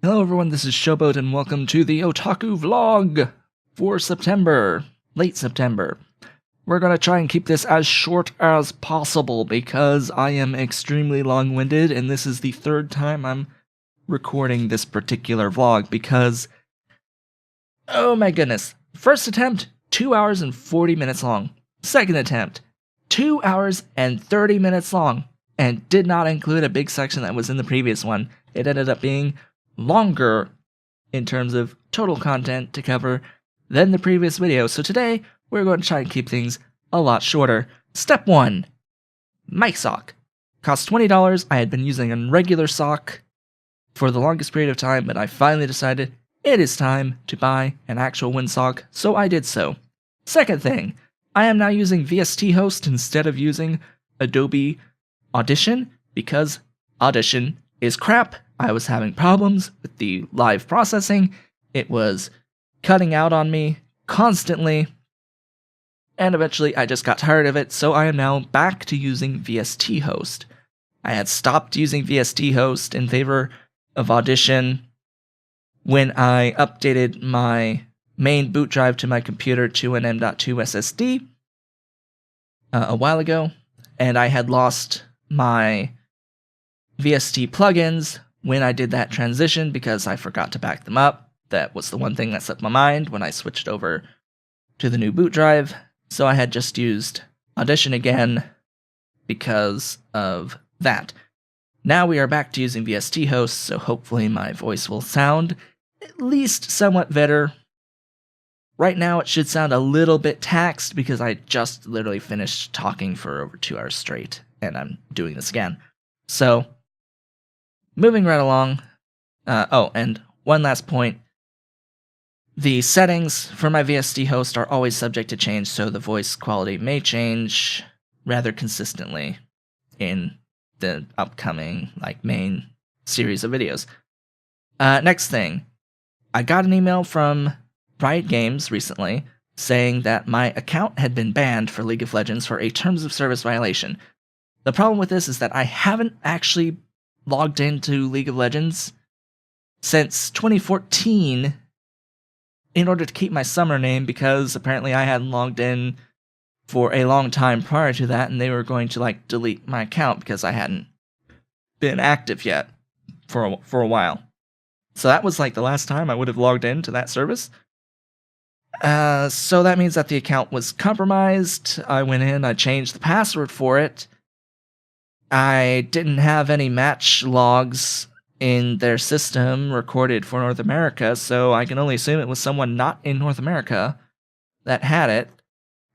Hello everyone, this is Showboat and welcome to the Otaku vlog for September, late September. We're going to try and keep this as short as possible because I am extremely long-winded and this is the third time I'm recording this particular vlog because, oh my goodness, first attempt, 2 hours and 40 minutes long. Second attempt, 2 hours and 30 minutes long, and did not include a big section that was in the previous one. It ended up being longer in terms of total content to cover than the previous video. So today, we're going to try and keep things a lot shorter. Step 1. Mic sock. Cost $20. I had been using a regular sock for the longest period of time, but I finally decided it is time to buy an actual windsock, so I did so. Second thing, I am now using VST Host instead of using Adobe Audition because Audition is crap. I was having problems with the live processing. It was cutting out on me constantly. And eventually I just got tired of it, so I am now back to using VST Host. I had stopped using VST Host in favor of Audition when I updated my main boot drive to my computer to an M.2 SSD a while ago, and I had lost my VST plugins when I did that transition because I forgot to back them up. That was the one thing that slipped my mind when I switched over to the new boot drive. So I had just used Audition again because of that. Now we are back to using VST Host, so hopefully my voice will sound at least somewhat better. Right now it should sound a little bit taxed because I just literally finished talking for over 2 hours straight, and I'm doing this again. So, moving right along. Oh, and one last point. The settings for my VST host are always subject to change, so the voice quality may change rather consistently in the upcoming, main series of videos. Next thing. I got an email from Riot Games recently saying that my account had been banned for League of Legends for a Terms of Service violation. The problem with this is that I haven't actually logged into League of Legends since 2014 in order to keep my summer name because apparently I hadn't logged in for a long time prior to that and they were going to delete my account because I hadn't been active yet for a while. So that was the last time I would have logged into that service. So that means that the account was compromised. I went in, I changed the password for it. I didn't have any match logs in their system recorded for North America, so I can only assume it was someone not in North America that had it.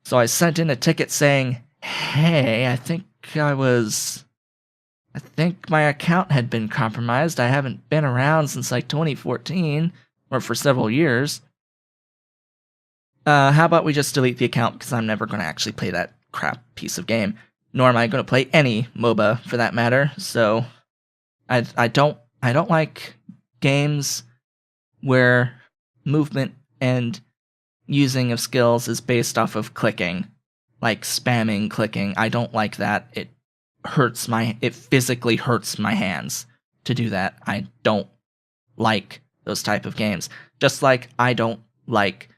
So I sent in a ticket saying, hey, I think my account had been compromised. I haven't been around since 2014, or for several years. How about we just delete the account because I'm never going to actually play that crap piece of game. Nor am I going to play any MOBA for that matter. So I don't like games where movement and using of skills is based off of clicking, like spamming clicking. I don't like that. It physically hurts my hands to do that. I don't like those type of games. Just like I don't like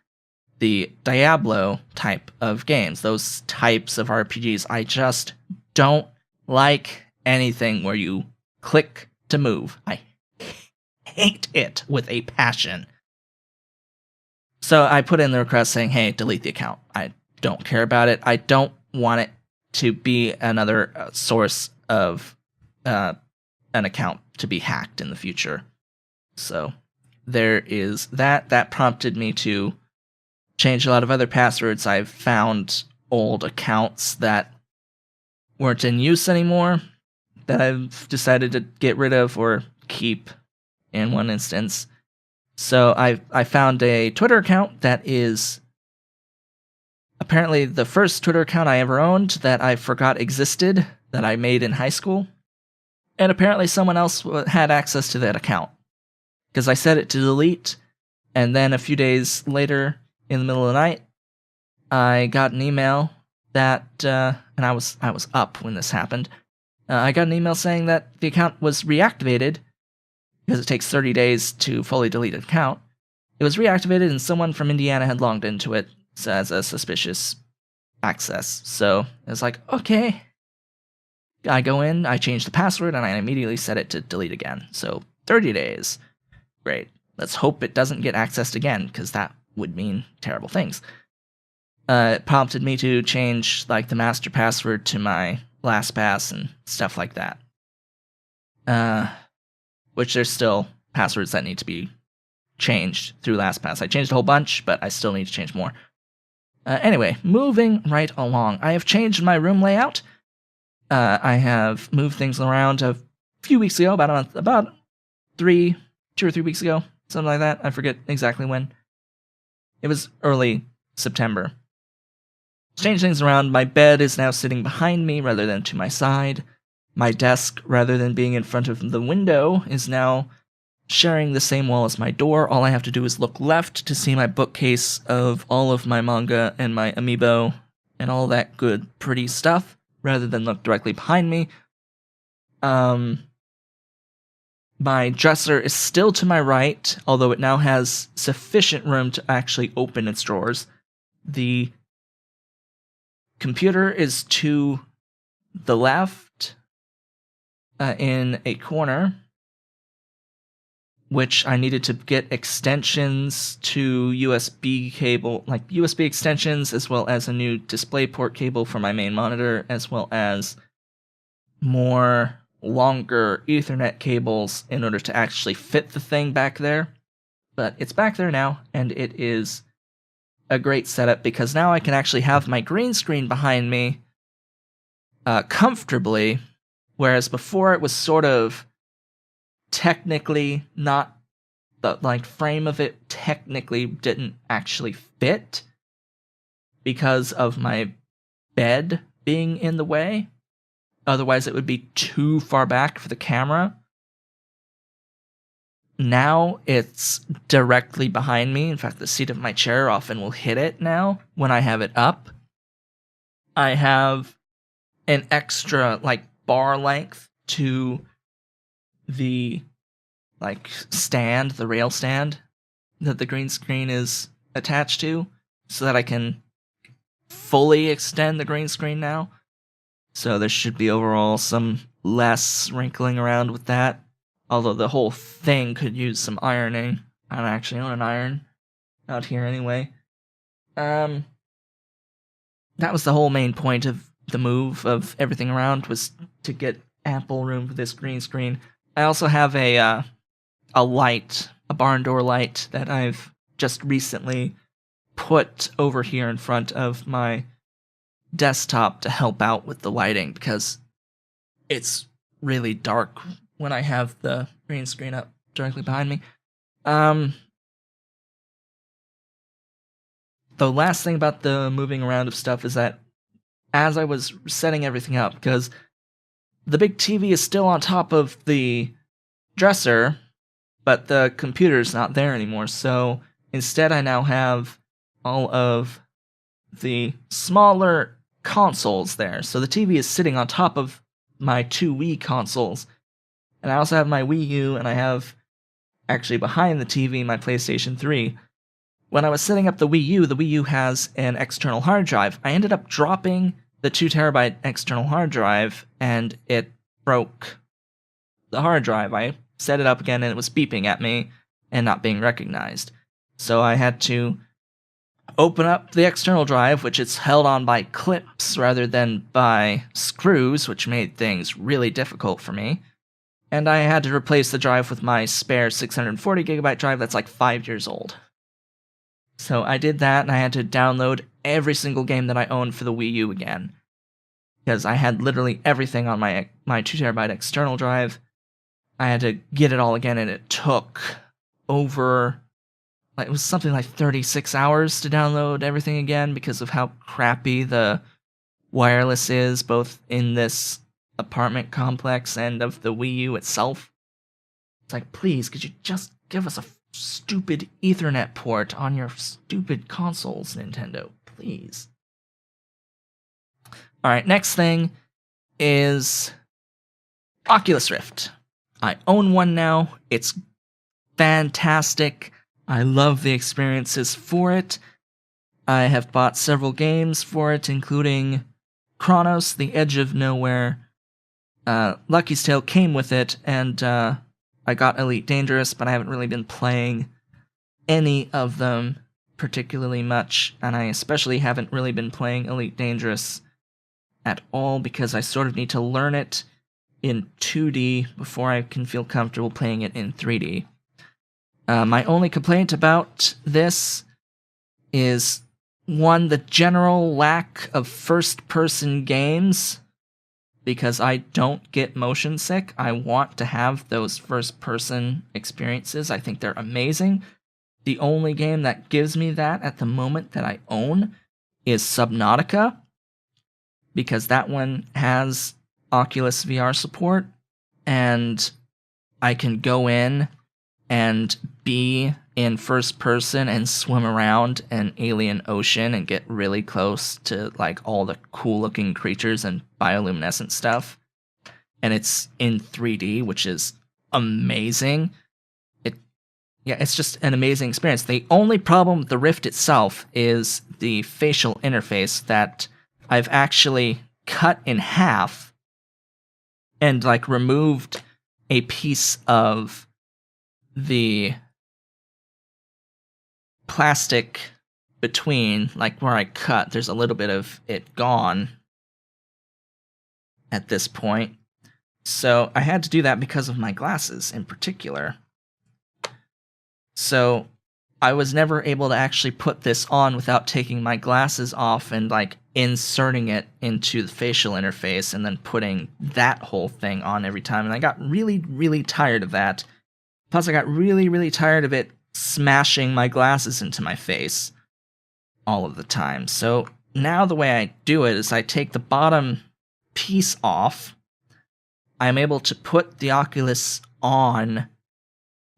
the Diablo type of games, those types of RPGs. I just don't like anything where you click to move. I hate it with a passion. So I put in the request saying, hey, delete the account. I don't care about it. I don't want it to be another source of an account to be hacked in the future. So there is that. That prompted me to change a lot of other passwords. I've found old accounts that weren't in use anymore that I've decided to get rid of or keep in one instance. So I found a Twitter account that is apparently the first Twitter account I ever owned that I forgot existed, that I made in high school. And apparently someone else had access to that account because I set it to delete, and then a few days later in the middle of the night, I got an email that, and I was up when this happened. I got an email saying that the account was reactivated because it takes 30 days to fully delete an account. It was reactivated and someone from Indiana had logged into it as a suspicious access. So it was like, okay. I go in, I change the password, and I immediately set it to delete again. So 30 days. Great. Let's hope it doesn't get accessed again, because that would mean terrible things. It prompted me to change like the master password to my LastPass and stuff like that. Which there's still passwords that need to be changed through LastPass. I changed a whole bunch, but I still need to change more. Anyway, moving right along. I have changed my room layout. I have moved things around a few weeks ago, about 2 or 3 weeks ago, something like that. I forget exactly when. It was early September. Changed things around. My bed is now sitting behind me rather than to my side. My desk, rather than being in front of the window, is now sharing the same wall as my door. All I have to do is look left to see my bookcase of all of my manga and my amiibo and all that good, pretty stuff, rather than look directly behind me. My dresser is still to my right, although it now has sufficient room to actually open its drawers. The computer is to the left in a corner, which I needed to get extensions to USB cable, like USB extensions, as well as a new DisplayPort cable for my main monitor, as well as more longer Ethernet cables in order to actually fit the thing back there. But it's back there now, and it is a great setup because now I can actually have my green screen behind me comfortably, whereas before it was sort of technically not, the like frame of it technically didn't actually fit because of my bed being in the way. Otherwise it would be too far back for the camera. Now it's directly behind me. In fact, the seat of my chair often will hit it now when I have it up. I have an extra like bar length to the like stand, the rail stand that the green screen is attached to, so that I can fully extend the green screen now. So there should be overall some less wrinkling around with that. Although the whole thing could use some ironing. I don't actually own an iron out here anyway. That was the whole main point of the move of everything around, was to get ample room for this green screen. I also have a light, a barn door light that I've just recently put over here in front of my desktop to help out with the lighting, because it's really dark when I have the green screen up directly behind me. The last thing about the moving around of stuff is that as I was setting everything up, because the big TV is still on top of the dresser, but the computer's not there anymore, so instead I now have all of the smaller consoles there. So the TV is sitting on top of my two Wii consoles, and I also have my Wii U, and I have, actually behind the TV, my PlayStation 3. When I was setting up the Wii U has an external hard drive. I ended up dropping the 2TB external hard drive, and it broke the hard drive. I set it up again, and it was beeping at me and not being recognized. So I had to open up the external drive, which is held on by clips rather than by screws, which made things really difficult for me. And I had to replace the drive with my spare 640GB drive that's like 5 years old. So I did that, and I had to download every single game that I owned for the Wii U again, because I had literally everything on my 2TB external drive. I had to get it all again, and it took over, it was something like 36 hours to download everything again because of how crappy the wireless is, both in this apartment complex and of the Wii U itself. It's like, please, could you just give us a stupid Ethernet port on your stupid consoles, Nintendo? Please. Alright, next thing is Oculus Rift. I own one now. It's fantastic. I love the experiences for it. I have bought several games for it, including Chronos, The Edge of Nowhere. Lucky's Tale came with it, and I got Elite Dangerous, but I haven't really been playing any of them particularly much, and I especially haven't really been playing Elite Dangerous at all because I sort of need to learn it in 2D before I can feel comfortable playing it in 3D. My only complaint about this is, one, the general lack of first-person games, because I don't get motion sick. I want to have those first-person experiences. I think they're amazing. The only game that gives me that at the moment that I own is Subnautica, because that one has Oculus VR support, and I can go in and be in first person and swim around an alien ocean and get really close to like all the cool looking creatures and bioluminescent stuff. And it's in 3D, which is amazing. It's just an amazing experience. The only problem with the Rift itself is the facial interface that I've actually cut in half and like removed a piece of the plastic between, like where I cut, there's a little bit of it gone at this point. So I had to do that because of my glasses in particular. So I was never able to actually put this on without taking my glasses off and like inserting it into the facial interface and then putting that whole thing on every time. And I got really, really tired of that. Plus I got really, really tired of it smashing my glasses into my face all of the time. So now the way I do it is I take the bottom piece off. I'm able to put the Oculus on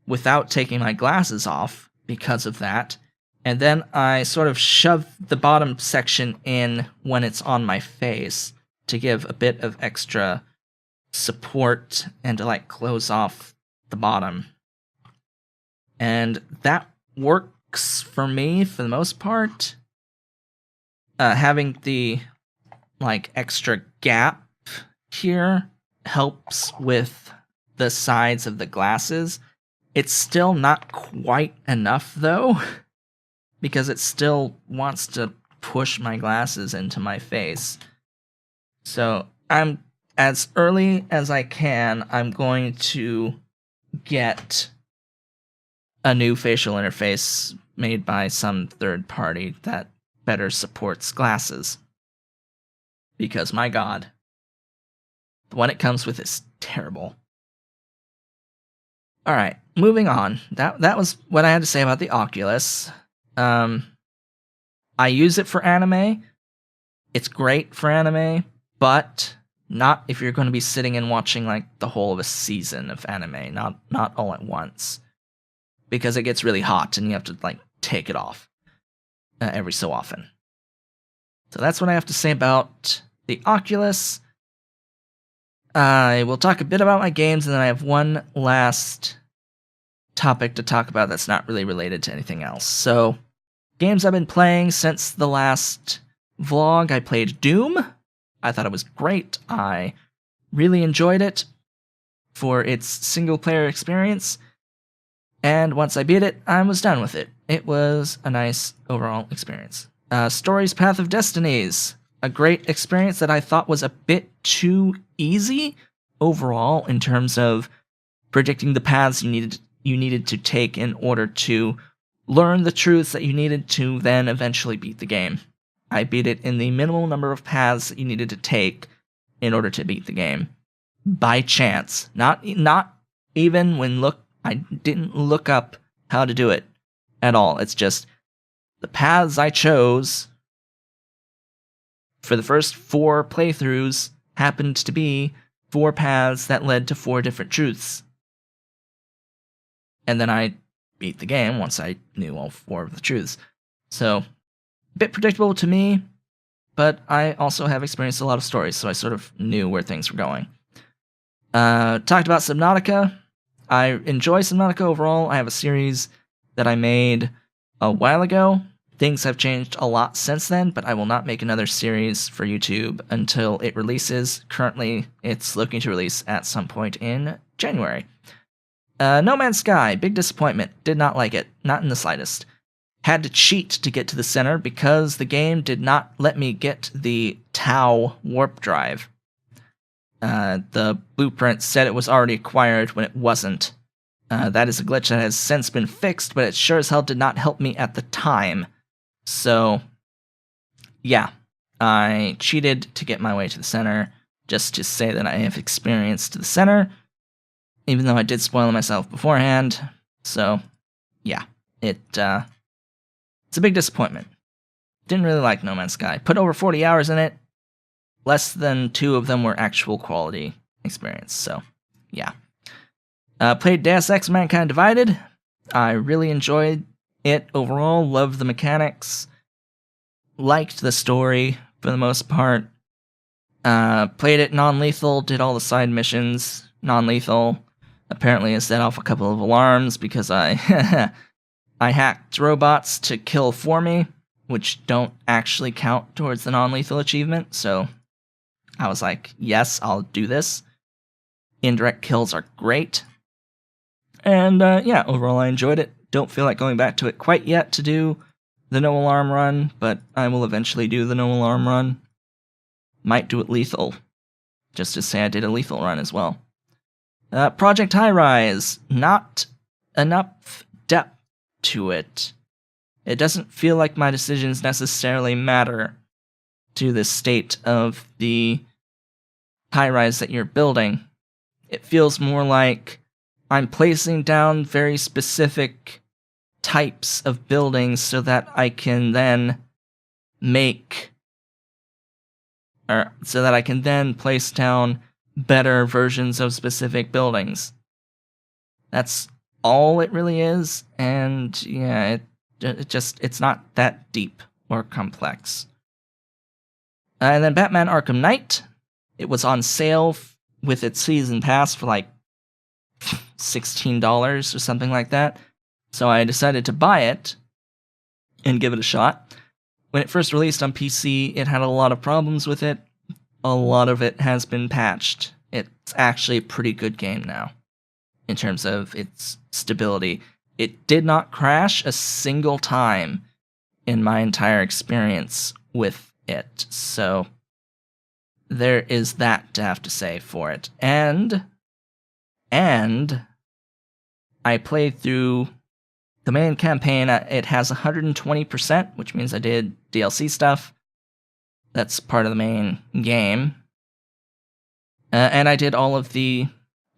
without taking my glasses off because of that. And then I sort of shove the bottom section in when it's on my face to give a bit of extra support and to like close off the bottom. And that works for me for the most part. Having the like extra gap here helps with the sides of the glasses. It's still not quite enough though, because it still wants to push my glasses into my face. So I'm, as early as I can, I'm going to get a new facial interface made by some third party that better supports glasses. Because my god, the one it comes with is terrible. Alright, moving on. That was what I had to say about the Oculus. I use it for anime. It's great for anime, but not if you're going to be sitting and watching like the whole of a season of anime, not all at once. Because it gets really hot and you have to like take it off every so often. So that's what I have to say about the Oculus. I will talk a bit about my games, and then I have one last topic to talk about that's not really related to anything else. So, games I've been playing since the last vlog. I played Doom. I thought it was great. I really enjoyed it for its single-player experience. And once I beat it, I was done with it. It was a nice overall experience. Stories Path of Destinies. A great experience that I thought was a bit too easy overall in terms of predicting the paths you needed to take in order to learn the truths that you needed to then eventually beat the game. I beat it in the minimal number of paths that you needed to take in order to beat the game. By chance. Not even when I didn't look up how to do it at all. It's just the paths I chose for the first 4 playthroughs happened to be 4 paths that led to 4 different truths. And then I beat the game once I knew all 4 of the truths. So, a bit predictable to me, but I also have experienced a lot of stories, so I sort of knew where things were going. Talked about Subnautica. I enjoy Subnautica overall. I have a series that I made a while ago. Things have changed a lot since then, but I will not make another series for YouTube until it releases. Currently, it's looking to release at some point in January. No Man's Sky, big disappointment. Did not like it, not in the slightest. Had to cheat to get to the center because the game did not let me get the Tau warp drive. The blueprint said it was already acquired when it wasn't. That is a glitch that has since been fixed, but it sure as hell did not help me at the time. So, yeah, I cheated to get my way to the center, just to say that I have experience to the center, even though I did spoil myself beforehand. So, yeah, it's a big disappointment. Didn't really like No Man's Sky. Put over 40 hours in it. Less than 2 of them were actual quality experience, so, yeah. Played Deus Ex Mankind Divided. I really enjoyed it overall, loved the mechanics, liked the story for the most part. Played it non-lethal, did all the side missions non-lethal. Apparently I set off a couple of alarms because I I hacked robots to kill for me, which don't actually count towards the non-lethal achievement, so I was like, yes, I'll do this. Indirect kills are great. And yeah, overall I enjoyed it. Don't feel like going back to it quite yet to do the no alarm run, but I will eventually do the no alarm run. Might do it lethal, just to say I did a lethal run as well. Project High Rise, not enough depth to it. It doesn't feel like my decisions necessarily matter to the state of the high-rise that you're building. It feels more like I'm placing down very specific types of buildings so that I can then place down better versions of specific buildings. That's all it really is, and yeah, it's not that deep or complex. And then Batman Arkham Knight. It was on sale with its season pass for like $16 or something like that. So I decided to buy it and give it a shot. When it first released on PC, it had a lot of problems with it. A lot of it has been patched. It's actually a pretty good game now in terms of its stability. It did not crash a single time in my entire experience with it. So there is that to have to say for it. And I played through the main campaign. It has 120%, which means I did DLC stuff. That's part of the main game. And I did all of the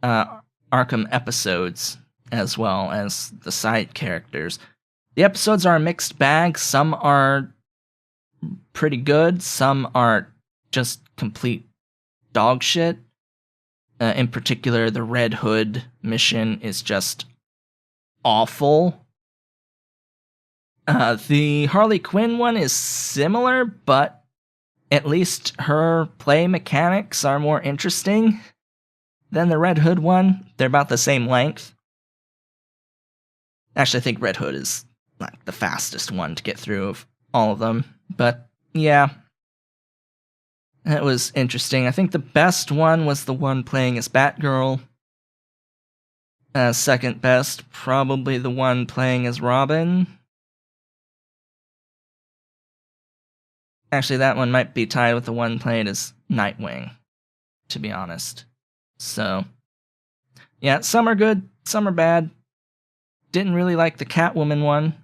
Arkham episodes as well as the side characters. The episodes are a mixed bag. Some are pretty good. Some are just complete dog shit. In particular, the Red Hood mission is just awful. The Harley Quinn one is similar, but at least her play mechanics are more interesting than the Red Hood one. They're about the same length. Actually, I think Red Hood is like the fastest one to get through of all of them. But yeah, it was interesting. I think the best one was the one playing as Batgirl. Second best, probably the one playing as Robin. Actually, that one might be tied with the one played as Nightwing, to be honest. So, yeah, some are good, some are bad. Didn't really like the Catwoman one.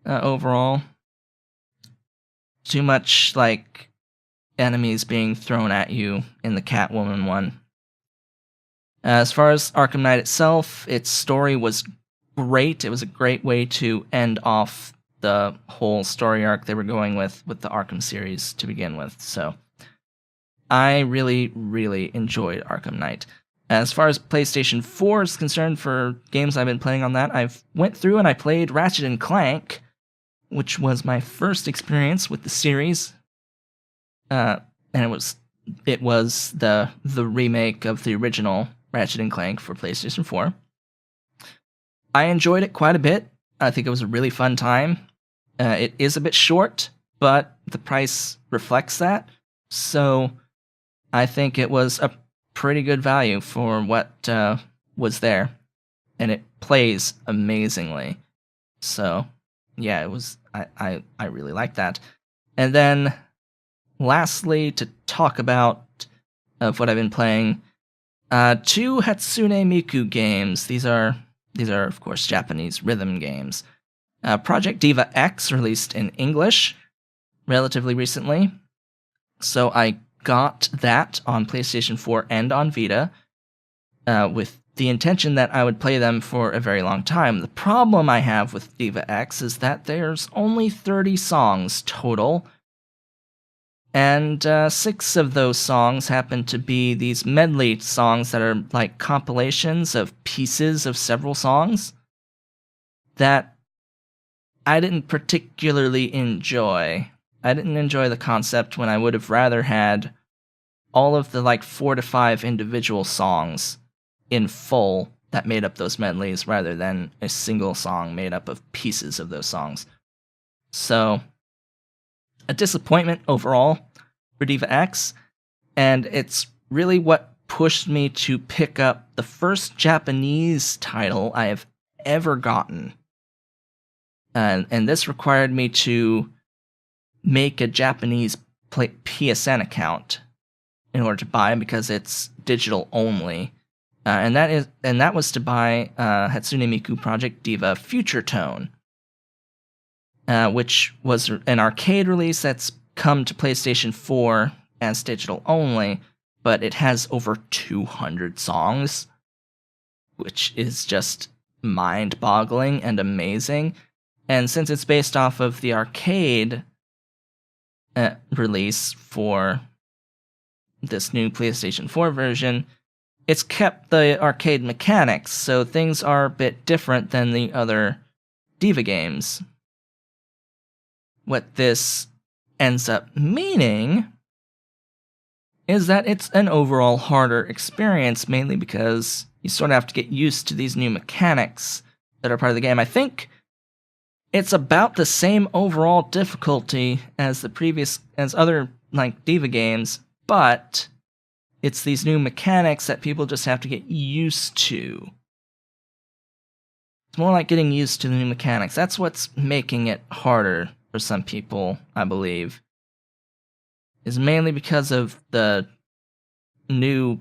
Overall. Too much, like, enemies being thrown at you in the Catwoman one. As far as Arkham Knight itself, its story was great. It was a great way to end off the whole story arc they were going with the Arkham series to begin with. So I really, really enjoyed Arkham Knight. As far as PlayStation 4 is concerned, for games I've been playing on that, I've went through and I played Ratchet & Clank, which was my first experience with the series. And it was it was the remake of the original Ratchet & Clank for PlayStation 4. I enjoyed it quite a bit. I think it was a really fun time. It is a bit short, but the price reflects that. So I think it was a pretty good value for what was there. And it plays amazingly. So yeah, it was. I really like that. And then lastly, to talk about of what I've been playing, 2 Hatsune Miku games. These are of course Japanese rhythm games. Project Diva X released in English relatively recently, so I got that on PlayStation 4 and on Vita, with the intention that I would play them for a very long time. The problem I have with Diva X is that there's only 30 songs total, and 6 of those songs happen to be these medley songs that are like compilations of pieces of several songs that I didn't particularly enjoy. I didn't enjoy the concept when I would have rather had all of the like 4 to 5 individual songs in full that made up those medleys rather than a single song made up of pieces of those songs. So, a disappointment overall for Diva X, and it's really what pushed me to pick up the first Japanese title I have ever gotten. And this required me to make a Japanese PSN account in order to buy, because it's digital only. And that was to buy Hatsune Miku Project Diva Future Tone, which was an arcade release that's come to PlayStation 4 as digital only, but it has over 200 songs, which is just mind-boggling and amazing. And since it's based off of the arcade release for this new PlayStation 4 version, it's kept the arcade mechanics, so things are a bit different than the other Diva games. What this ends up meaning is that it's an overall harder experience, mainly because you sort of have to get used to these new mechanics that are part of the game. I think it's about the same overall difficulty as other like Diva games, but it's these new mechanics that people just have to get used to. It's more like getting used to the new mechanics. That's what's making it harder for some people, I believe, is mainly because of the new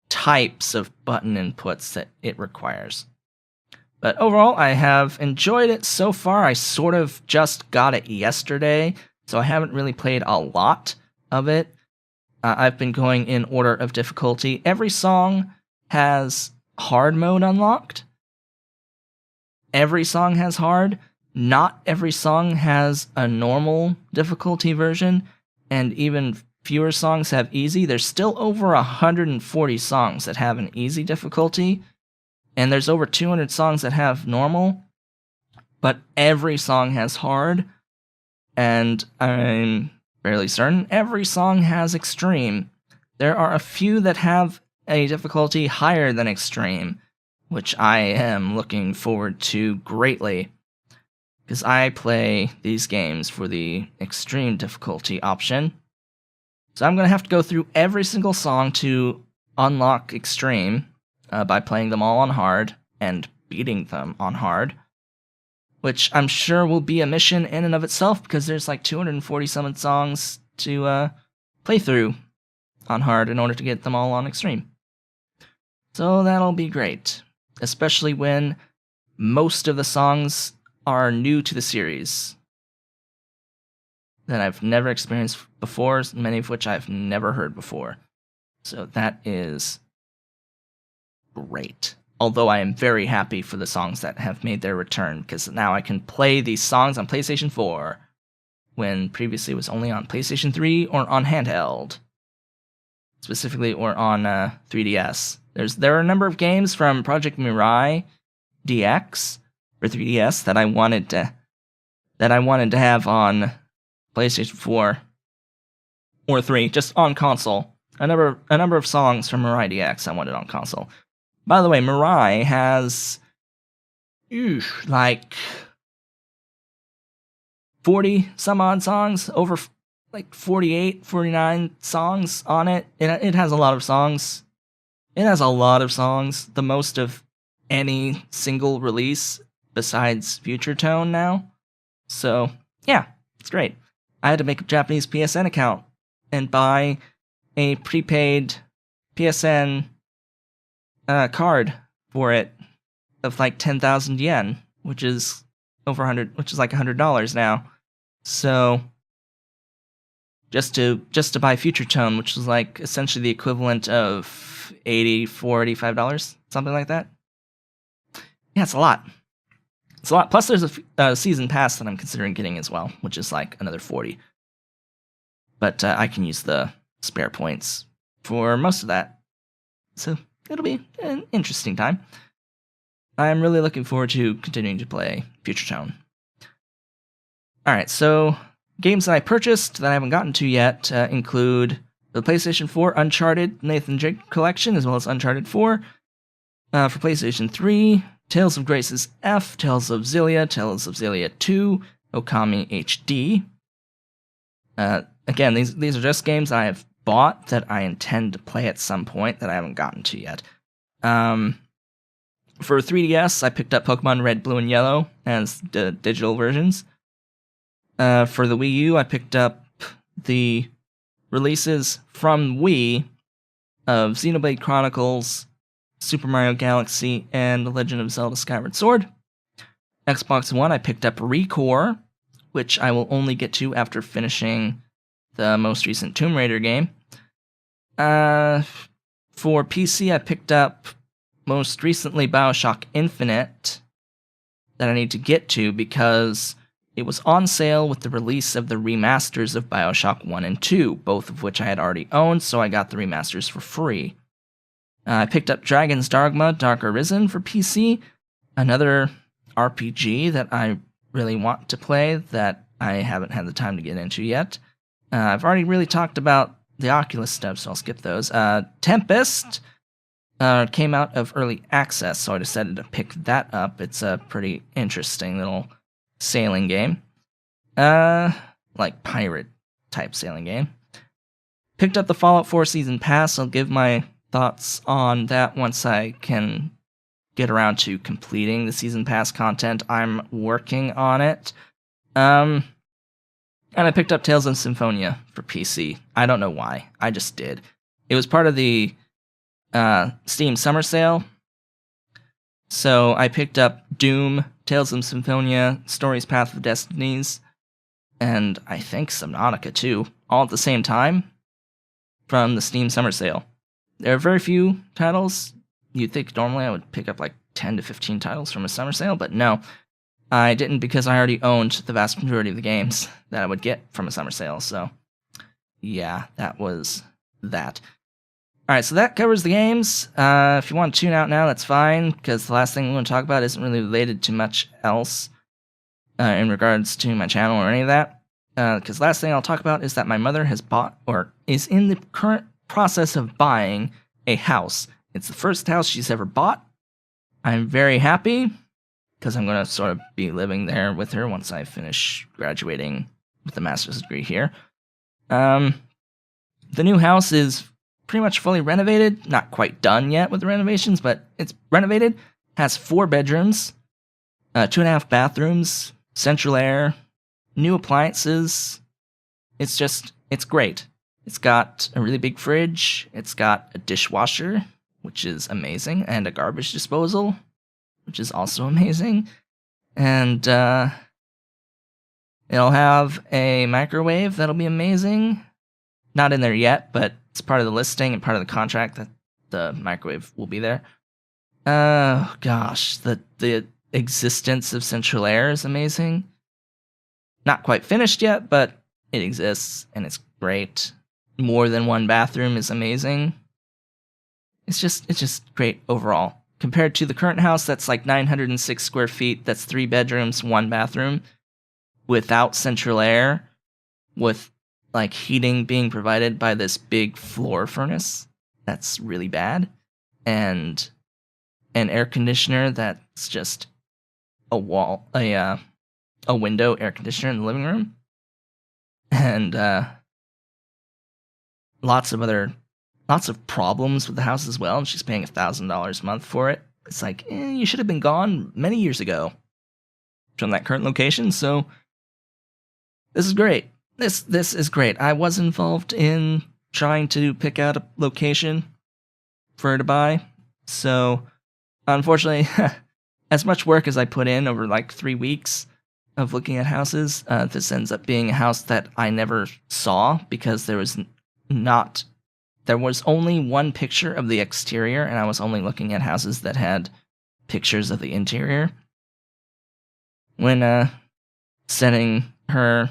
types of button inputs that it requires. But overall, I have enjoyed it so far. I sort of just got it yesterday, so I haven't really played a lot of it. I've been going in order of difficulty. Every song has hard mode unlocked. Every song has hard. Not every song has a normal difficulty version, and even fewer songs have easy. There's still over 140 songs that have an easy difficulty, and there's over 200 songs that have normal, but every song has hard, and I'm fairly certain every song has extreme. There are a few that have a difficulty higher than extreme, which I am looking forward to greatly, because I play these games for the extreme difficulty option. So I'm going to have to go through every single song to unlock extreme by playing them all on hard and beating them on hard, which I'm sure will be a mission in and of itself, because there's like 247 songs to play through on hard in order to get them all on extreme. So that'll be great, especially when most of the songs are new to the series that I've never experienced before, many of which I've never heard before. So that is great. Although I am very happy for the songs that have made their return, because now I can play these songs on PlayStation 4, when previously it was only on PlayStation 3 or on handheld. Specifically, or on 3DS. There are a number of games from Project Mirai DX for 3DS that I wanted to have on PlayStation 4 or 3, just on console. a number of songs from Mirai DX I wanted on console. By the way, Mirai has like 40 some odd songs, over like 48, 49 songs on it. It has a lot of songs. It has a lot of songs, the most of any single release besides Future Tone now. So, yeah, it's great. I had to make a Japanese PSN account and buy a prepaid PSN card for it of like 10,000 yen, which is over like $100 now. So just to buy Future Tone, which was like essentially the equivalent of $84, $85, something like that. Yeah, it's a lot. It's a lot. Plus, there's a season pass that I'm considering getting as well, which is like another 40. But I can use the spare points for most of that. So it'll be an interesting time. I'm really looking forward to continuing to play Future Tone. Alright, so games that I purchased that I haven't gotten to yet include the PlayStation 4 Uncharted Nathan Drake Collection, as well as Uncharted 4. For PlayStation 3, Tales of Grace's F, Tales of Xillia 2, Okami HD. Again, these are just games I have bought that I intend to play at some point that I haven't gotten to yet. For 3DS, I picked up Pokemon Red, Blue, and Yellow as the digital versions. For the Wii U, I picked up the releases from Wii of Xenoblade Chronicles, Super Mario Galaxy, and The Legend of Zelda Skyward Sword. Xbox One, I picked up Recore, which I will only get to after finishing the most recent Tomb Raider game. For PC, I picked up most recently BioShock Infinite that I need to get to because it was on sale with the release of the remasters of BioShock 1 and 2, both of which I had already owned, so I got the remasters for free. I picked up Dragon's Dogma Dark Arisen for PC, another RPG that I really want to play that I haven't had the time to get into yet. I've already really talked about the Oculus stuff, so I'll skip those. Tempest came out of early access, so I decided to pick that up. It's a pretty interesting little sailing game. Like pirate-type sailing game. Picked up the Fallout 4 Season Pass. I'll give my thoughts on that once I can get around to completing the Season Pass content. I'm working on it. And I picked up Tales of Symphonia for PC. I don't know why. I just did. It was part of the Steam Summer Sale. So I picked up Doom, Tales of Symphonia, Stories Path of Destinies, and I think Subnautica too, all at the same time from the Steam Summer Sale. There are very few titles. You'd think normally I would pick up like 10 to 15 titles from a summer sale, but no. I didn't because I already owned the vast majority of the games that I would get from a summer sale, so yeah, that was that. Alright, so that covers the games. If you want to tune out now, that's fine, because the last thing we want to talk about isn't really related to much else in regards to my channel or any of that. Because the last thing I'll talk about is that my mother has bought, or is in the current process of buying, a house. It's the first house she's ever bought. I'm very happy, because I'm going to sort of be living there with her once I finish graduating with a master's degree here. The new house is pretty much fully renovated. Not quite done yet with the renovations, but it's renovated. Has 4 bedrooms, 2.5 bathrooms, central air, new appliances. It's great. It's got a really big fridge. It's got a dishwasher, which is amazing, and a garbage disposal, which is also amazing. And it'll have a microwave that'll be amazing. Not in there yet, but it's part of the listing and part of the contract that the microwave will be there. Oh gosh, the existence of central air is amazing. Not quite finished yet, but it exists and it's great. More than one bathroom is amazing. It's just great overall. Compared to the current house that's like 906 square feet, that's 3 bedrooms, 1 bathroom, without central air, with like heating being provided by this big floor furnace that's really bad, and an air conditioner that's just a window air conditioner in the living room, and lots of problems with the house as well. And she's paying $1,000 a month for it. It's like, you should have been gone many years ago from that current location. So this is great. This is great. I was involved in trying to pick out a location for her to buy. So unfortunately, as much work as I put in over like 3 weeks of looking at houses, this ends up being a house that I never saw because there was only one picture of the exterior, and I was only looking at houses that had pictures of the interior when sending her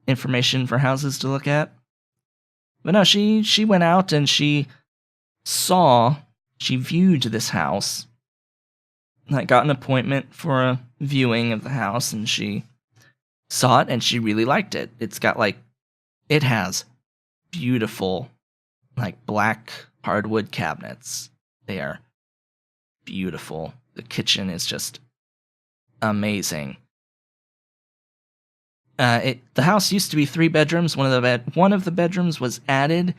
information for houses to look at. But no, she went out and she viewed this house. I got an appointment for a viewing of the house, and she saw it and she really liked it. It has beautiful, like, black hardwood cabinets. They are beautiful. The kitchen is just amazing. The house used to be 3 bedrooms. One of the bedrooms was added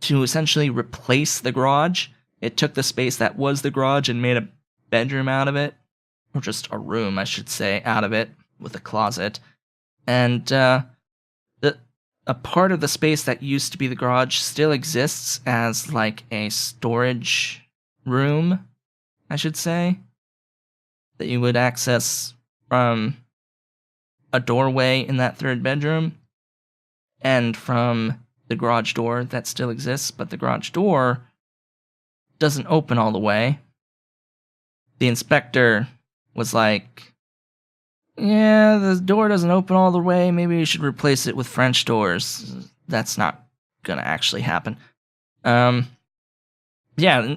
to essentially replace the garage. It took the space that was the garage and made a bedroom out of it, or just a room, I should say, out of it with a closet. And a part of the space that used to be the garage still exists as like a storage room, I should say, that you would access from a doorway in that 3rd bedroom and from the garage door that still exists, but the garage door doesn't open all the way. The inspector was like, yeah, the door doesn't open all the way. Maybe you should replace it with French doors. That's not gonna actually happen. Yeah,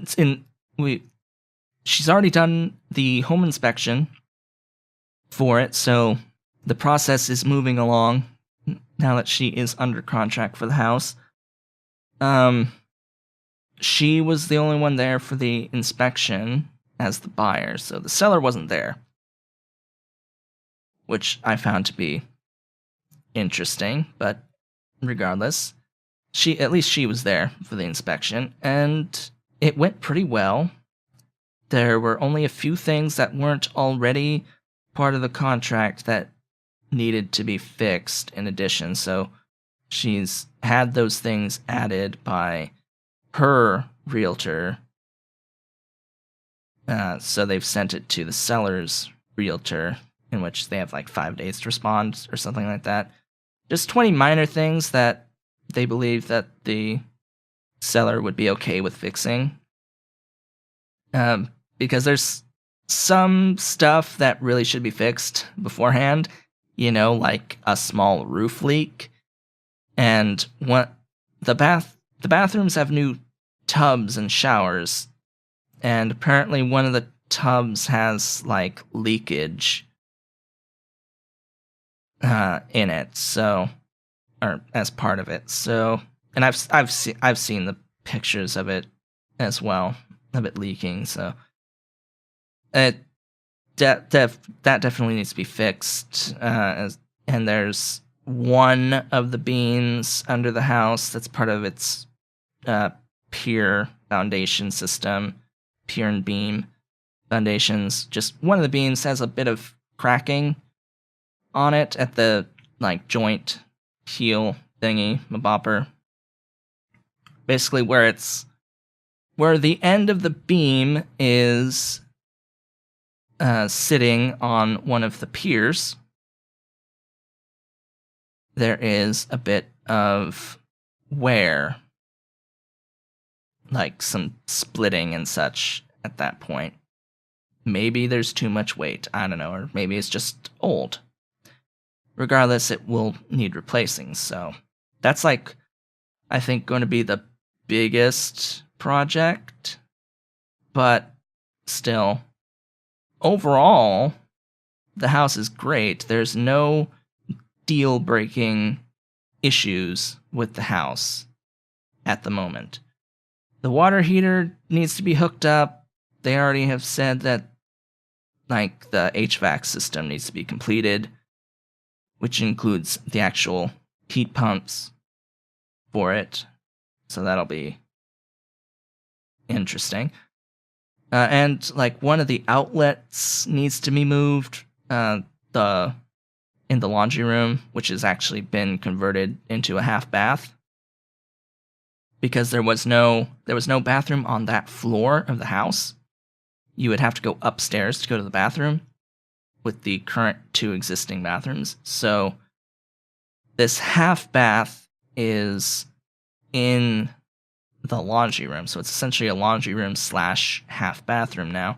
she's already done the home inspection for it, so the process is moving along now that she is under contract for the house. She was the only one there for the inspection as the buyer, so the seller wasn't there, which I found to be interesting, but regardless, at least she was there for the inspection, and it went pretty well. There were only a few things that weren't already part of the contract that needed to be fixed in addition, so she's had those things added by her realtor. So they've sent it to the seller's realtor, in which they have like 5 days to respond or something like that. Just 20 minor things that they believe that the seller would be okay with fixing. Because there's some stuff that really should be fixed beforehand, like a small roof leak. And the bathrooms have new tubs and showers, and apparently one of the tubs has like leakage in it, so, or as part of it. So, and I've seen the pictures of it as well, of it leaking. So that definitely needs to be fixed. And there's one of the beams under the house that's part of its pier foundation system, pier and beam foundations. Just one of the beams has a bit of cracking on it at the like joint heel thingy, mabopper. Basically where the end of the beam is sitting on one of the piers, there is a bit of wear, like some splitting and such at that point. Maybe there's too much weight, I don't know, or maybe it's just old. Regardless, it will need replacing, so that's like, I think, going to be the biggest project, but still, overall, the house is great. There's no deal-breaking issues with the house at the moment. The water heater needs to be hooked up. They already have said that, like, the HVAC system needs to be completed, which includes the actual heat pumps for it. So that'll be interesting. And, like, one of the outlets needs to be moved. In the laundry room, which has actually been converted into a half bath, because there was no bathroom on that floor of the house. You would have to go upstairs to go to the bathroom with the current 2 existing bathrooms. So this half bath is in the laundry room. So it's essentially a laundry room / half bathroom now.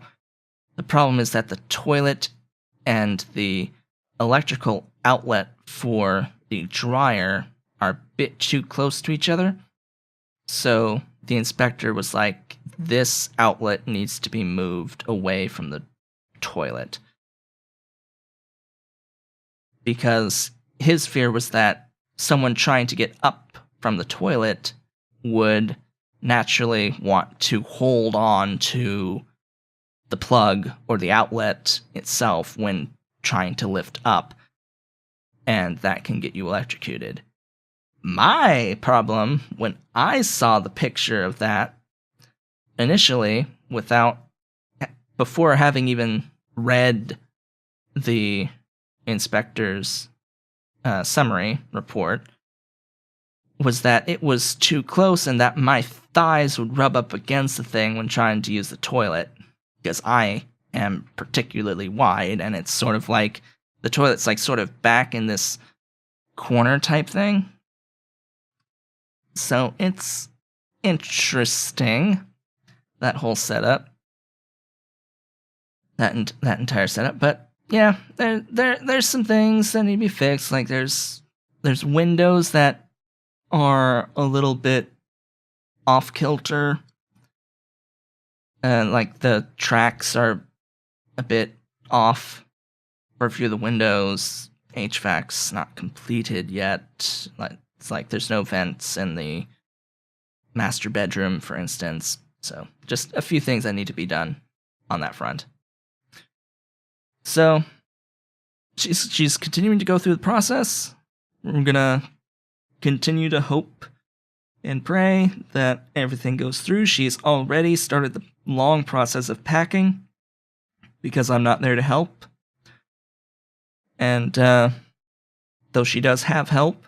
The problem is that the toilet and the electrical outlet for the dryer are a bit too close to each other. So the inspector was like, this outlet needs to be moved away from the toilet. Because his fear was that someone trying to get up from the toilet would naturally want to hold on to the plug or the outlet itself when trying to lift up, and that can get you electrocuted. My problem, when I saw the picture of that initially, before having even read the inspector's summary report, was that it was too close and that my thighs would rub up against the thing when trying to use the toilet, because I am particularly wide, and it's sort of like the toilet's like sort of back in this corner type thing. So it's interesting, that whole setup, that entire setup. But yeah, there's some things that need to be fixed. Like there's windows that are a little bit off kilter. Like the tracks are a bit off for a few of the windows. HVAC's not completed yet. It's like there's no vents in the master bedroom, for instance. So just a few things that need to be done on that front. So she's continuing to go through the process. We're gonna continue to hope and pray that everything goes through. She's already started the long process of packing because I'm not there to help. And though she does have help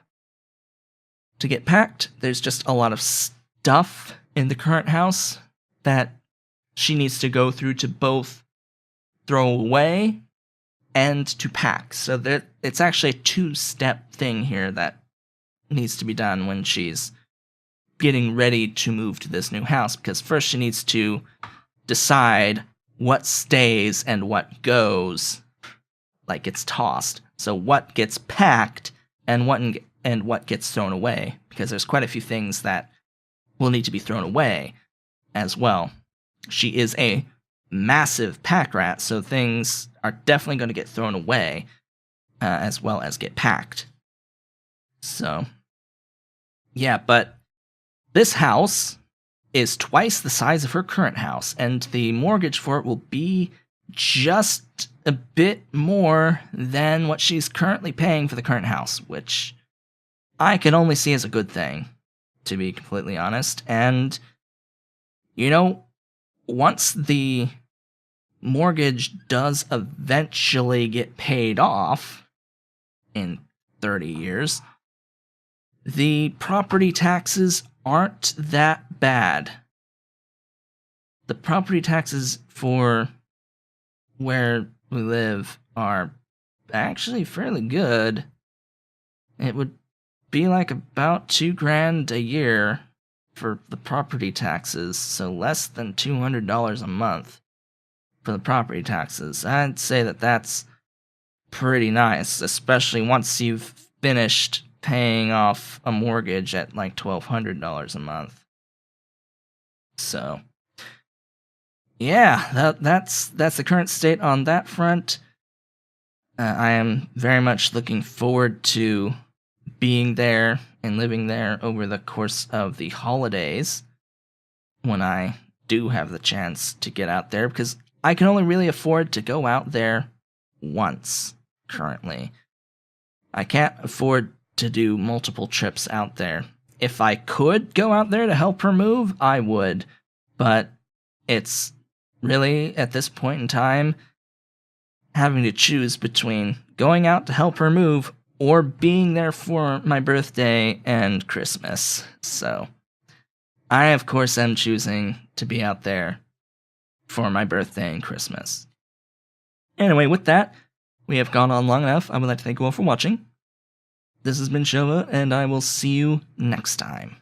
to get packed, there's just a lot of stuff in the current house that she needs to go through to both throw away and to pack. So it's actually a 2-step thing here that needs to be done when she's getting ready to move to this new house, because first she needs to decide what stays and what goes, like it's tossed. So what gets packed and what gets thrown away, because there's quite a few things that will need to be thrown away as well. She is a massive pack rat, so things are definitely going to get thrown away as well as get packed. So yeah, but this house is twice the size of her current house, and the mortgage for it will be just a bit more than what she's currently paying for the current house, which I can only see as a good thing, to be completely honest. And, you know, once the mortgage does eventually get paid off in 30 years, the property taxes aren't that bad. The property taxes for where we live are actually fairly good. It would be like about $2,000 a year for the property taxes, so less than $200 a month for the property taxes. I'd say that that's pretty nice, especially once you've finished paying off a mortgage at like $1,200 a month. So yeah, that's the current state on that front. I am very much looking forward to being there and living there over the course of the holidays when I do have the chance to get out there, because I can only really afford to go out there once currently. I can't afford to do multiple trips out there. If I could go out there to help her move, I would. But it's really, at this point in time, having to choose between going out to help her move or being there for my birthday and Christmas. So, I, of course, am choosing to be out there for my birthday and Christmas. Anyway, with that, we have gone on long enough. I would like to thank you all for watching. This has been Showboat, and I will see you next time.